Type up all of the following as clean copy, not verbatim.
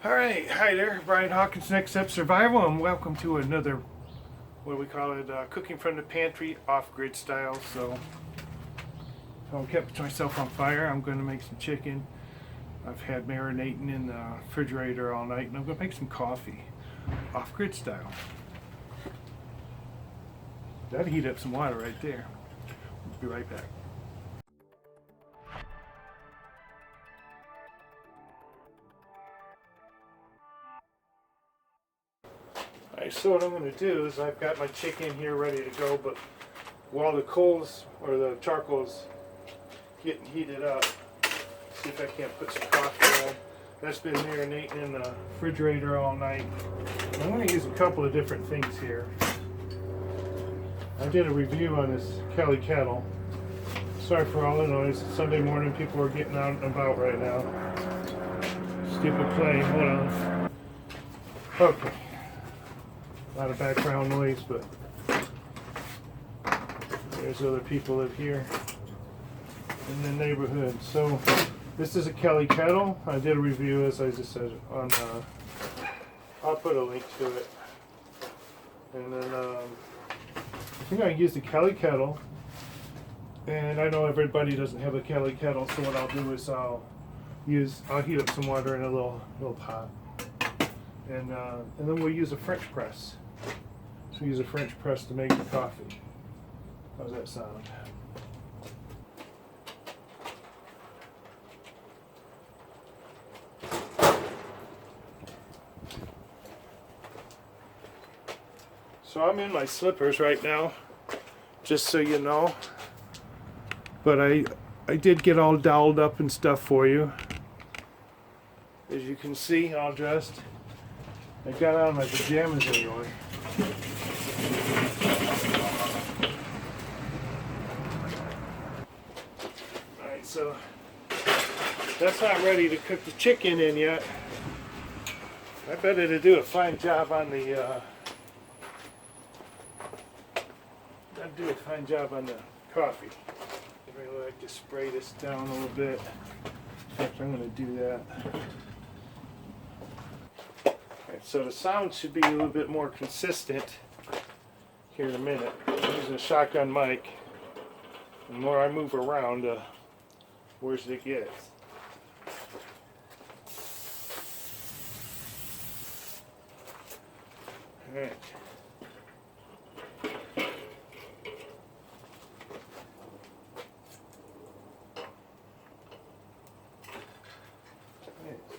Alright, hi there, Brian Hawkins, NextStepSurvival, and welcome to another, what do we call it, cooking from the pantry, off-grid style. So, I kept myself on fire. I'm going to make some chicken. I've had marinating in the refrigerator all night, and I'm going to make some coffee, off-grid style. That'd heat up some water right there. We'll be right back. Alright, so what I'm going to do is I've got my chicken here ready to go, but while the coals or the charcoal's getting heated up, see if I can't put some coffee on. That's been marinating in the refrigerator all night. I'm going to use a couple of different things here. I did a review on this Kelly kettle. Sorry for all the noise. Sunday morning, people are getting out and about right now. Stupid plane, hold on. Okay. A lot of background noise, but there's other people live here in the neighborhood. So this is a Kelly kettle. I did a review, as I just said, on I'll put a link to it. And then I think I used the Kelly kettle, and I know everybody doesn't have a Kelly kettle, so what I'll do is I'll heat up some water in a little pot, and then we'll use a French press. So we use a French press to make the coffee. How's that sound? So I'm in my slippers right now, just so you know. But I did get all dolled up and stuff for you. As you can see, all dressed. I got out of my pajamas anyway. Alright, so that's not ready to cook the chicken in yet. I bet it'll do a fine job on the coffee. I really like to spray this down a little bit. In fact, I'm going to do that. Alright, so the sound should be a little bit more consistent here in a minute. I'm using a shotgun mic. The more I move around, the worse it gets. Alright.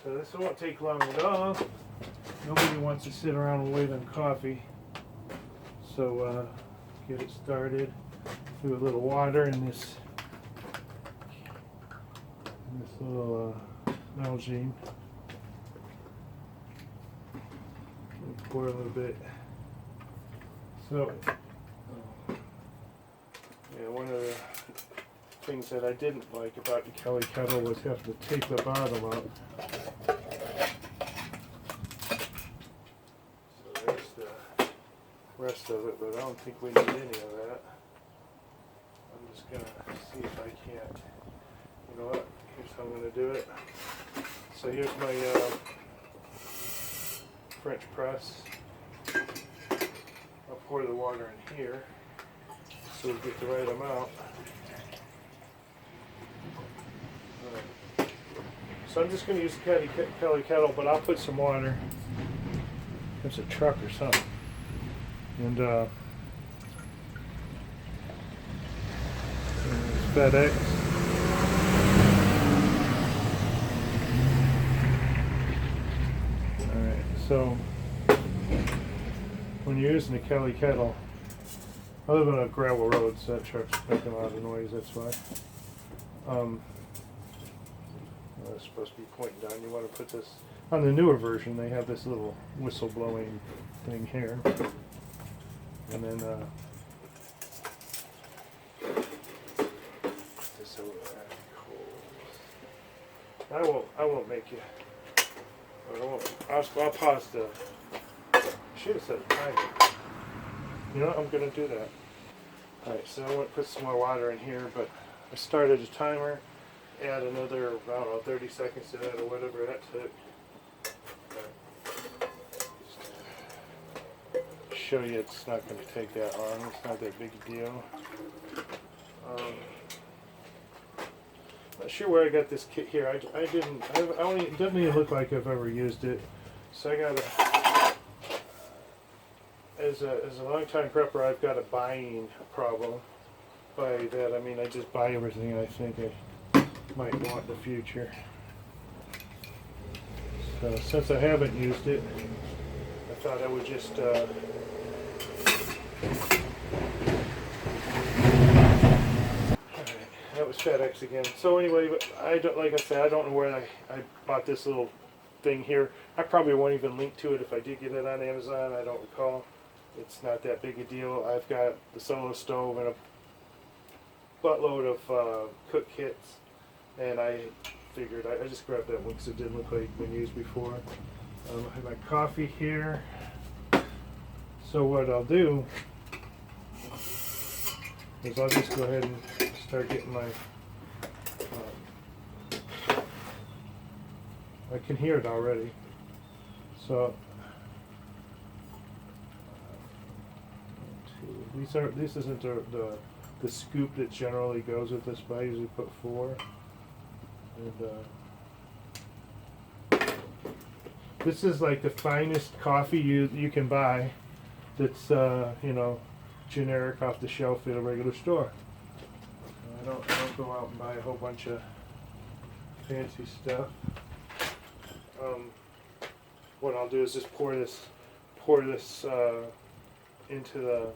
So this won't take long at all. Nobody wants to sit around and wait on coffee. So get it started. Do a little water in this little Nalgene. Pour a little bit. So yeah, one of the things that I didn't like about the Kelly kettle was having to tape the bottom up. So there's the rest of it, but I don't think we need any of that. I'm just going to see if I can't. You know what? Here's how I'm going to do it. So here's my French press. I'll pour the water in here so we get the right amount. So I'm just going to use the Kelly kettle, but I'll put some water. It's a truck or something. And FedEx. Alright, so when you're using the Kelly kettle, I live on a gravel road, so that truck's making a lot of noise, that's why. It's supposed to be pointing down. You want to put this on the newer version. They have this little whistle blowing thing here, and then this over there. I won't make you. I'll pause the. I should have set a timer. You know what? I'm gonna do that. All right. So I want to put some more water in here, but I started a timer. Add another, I don't know, 30 seconds to that or whatever that took. show you it's not going to take that long. It's not that big a deal. Not sure where I got this kit here. It doesn't even look like I've ever used it. So I got as a long-time prepper, I've got a buying problem. By that I mean I just buy everything I think I might want in the future. So since I haven't used it, I thought I would just that was FedEx again. So anyway, like I said, I don't know where I bought this little thing here. I probably won't even link to it if I did get it on Amazon. I don't recall. It's not that big a deal. I've got the solo stove and a buttload of cook kits, and I figured I just grabbed that one because it didn't look like it's been used before. I have my coffee here. So what I'll do is I'll just go ahead and start getting my I can hear it already. So this isn't the scoop that generally goes with this, but I usually put 4. And this is like the finest coffee you can buy. That's you know, generic off the shelf at a regular store. I don't go out and buy a whole bunch of fancy stuff. What I'll do is just pour this into the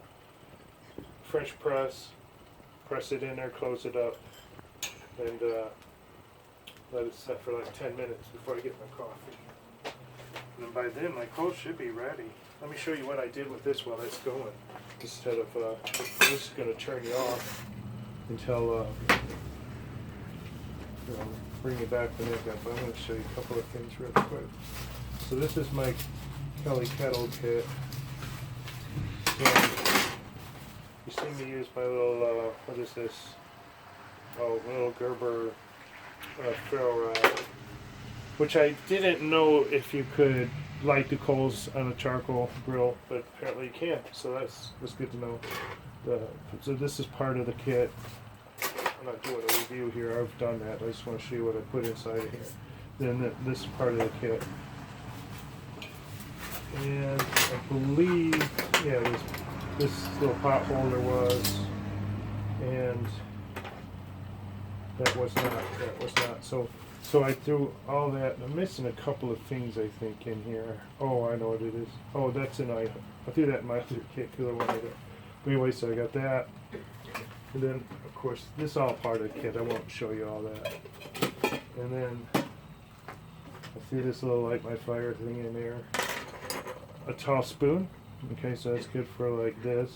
French press, press it in there, close it up, and let it set for like 10 minutes before I get my coffee. And by then my cold should be ready. Let me show you what I did with this while it's going. Instead of I'm just going to turn you off until you know, bring it back when it's up. I'm going to show you a couple of things real quick. So this is my Kelly kettle kit. And you see me use my little what is this? Oh, little Gerber ferro rod, which I didn't know if you could light the coals on a charcoal grill, but apparently you can. So that's good to know. So this is part of the kit. I'm not doing a review here. I've done that. I just want to show you what I put inside of here. Then this is part of the kit. And I believe, yeah, this little pot holder was, and that was not. So I threw all that. I'm missing a couple of things I think in here. Oh, I know what it is. Oh, that's an item. I threw that in my other kit because I wanted it. But anyway, so I got that. And then, of course, this is all part of the kit. I won't show you all that. And then I threw this little light my fire thing in there. A tall spoon. Okay, so that's good for like this.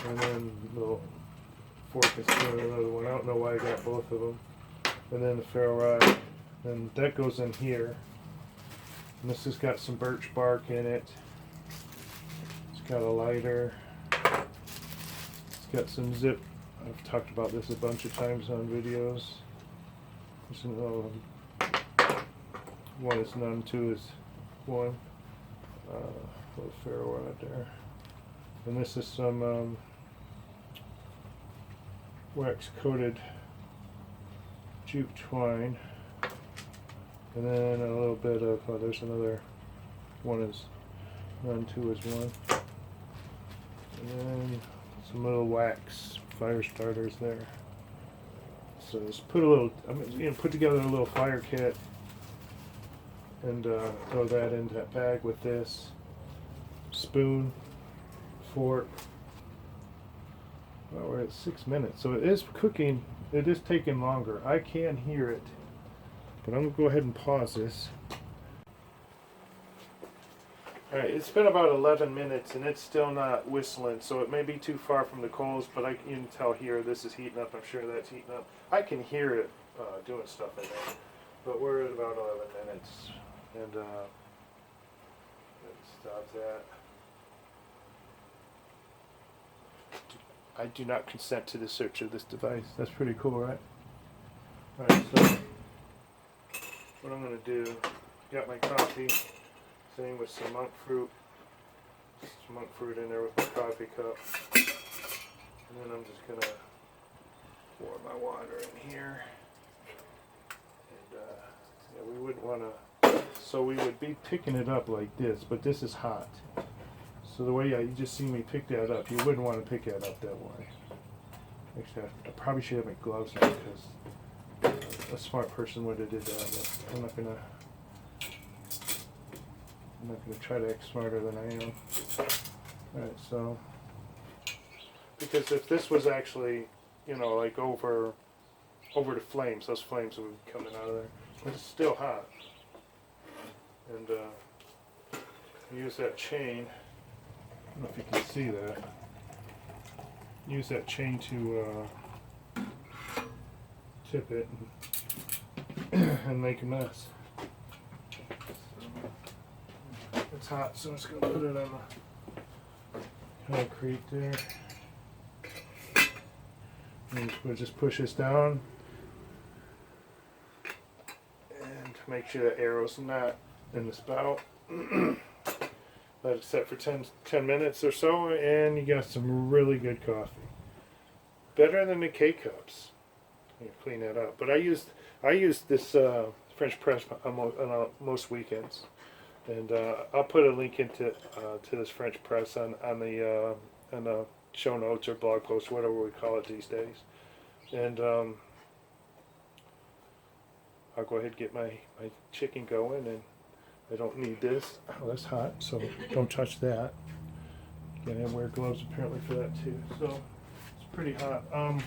And then a little fork and spoon, another one. I don't know why I got both of them. And then the ferro rod. And that goes in here. And this has got some birch bark in it. It's got a lighter. It's got some zip. I've talked about this a bunch of times on videos. There's another one. One is none, 2 is 1. Little ferro rod there. And this is some wax coated jute twine. And then a little bit of, there's another, 1 is none, 2 is 1. And then some little wax fire starters there. So just put a little, put together a little fire kit and throw that into that bag with this spoon, fork. Well, we're at 6 minutes, so it is cooking. It is taking longer. I can hear it, but I'm gonna go ahead and pause this. Alright, it's been about 11 minutes and it's still not whistling, so it may be too far from the coals, but you can tell here this is heating up. I'm sure that's heating up. I can hear it doing stuff like that, but we're at about 11 minutes, and let's stop that. I do not consent to the search of this device. That's pretty cool, right? Alright, so what I'm going to do, got my coffee, sitting with some monk fruit, some monk fruit in there with my coffee cup. And then I'm just gonna pour my water in here. And yeah, we wouldn't want to. So we would be picking it up like this, but this is hot. So the way you just see me pick that up, you wouldn't want to pick that up that way. Actually, I probably should have my gloves on because a smart person would have did that. But I'm not gonna try to act smarter than I am. All right, so because if this was actually, you know, like over the flames, those flames would be coming out of there. But it's still hot. And use that chain. I don't know if you can see that. Use that chain to tip it and make a mess. So, it's hot, so I'm just going to put it on the concrete there. And we'll just push this down and make sure the arrow's not in the spout. Let it set for 10 minutes or so, and you got some really good coffee. Better than the K-Cups. You clean that up. But I use this French press on most weekends, and I'll put a link into to this French press on the show notes or blog post, whatever we call it these days. And I'll go ahead and get my chicken going, and I don't need this. Oh, that's hot, so don't touch that. You gotta wear gloves apparently for that too. So it's pretty hot. I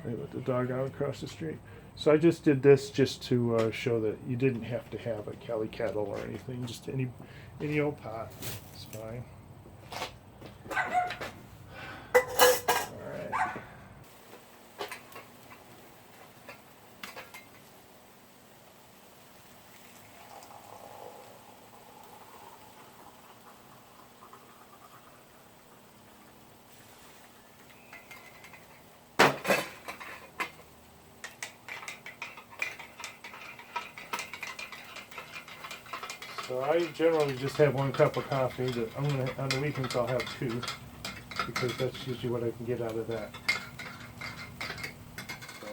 let the dog out across the street. So I just did this just to show that you didn't have to have a Cali kettle or anything. Just any old pot. It's fine. All right. So I generally just have 1 cup of coffee. That on the weekends I'll have 2 because that's usually what I can get out of that. So.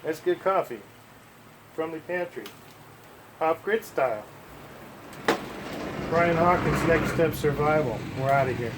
That's good coffee from the Pantry, off-grid style. Brian Hawkins, Next Step Survival. We're out of here.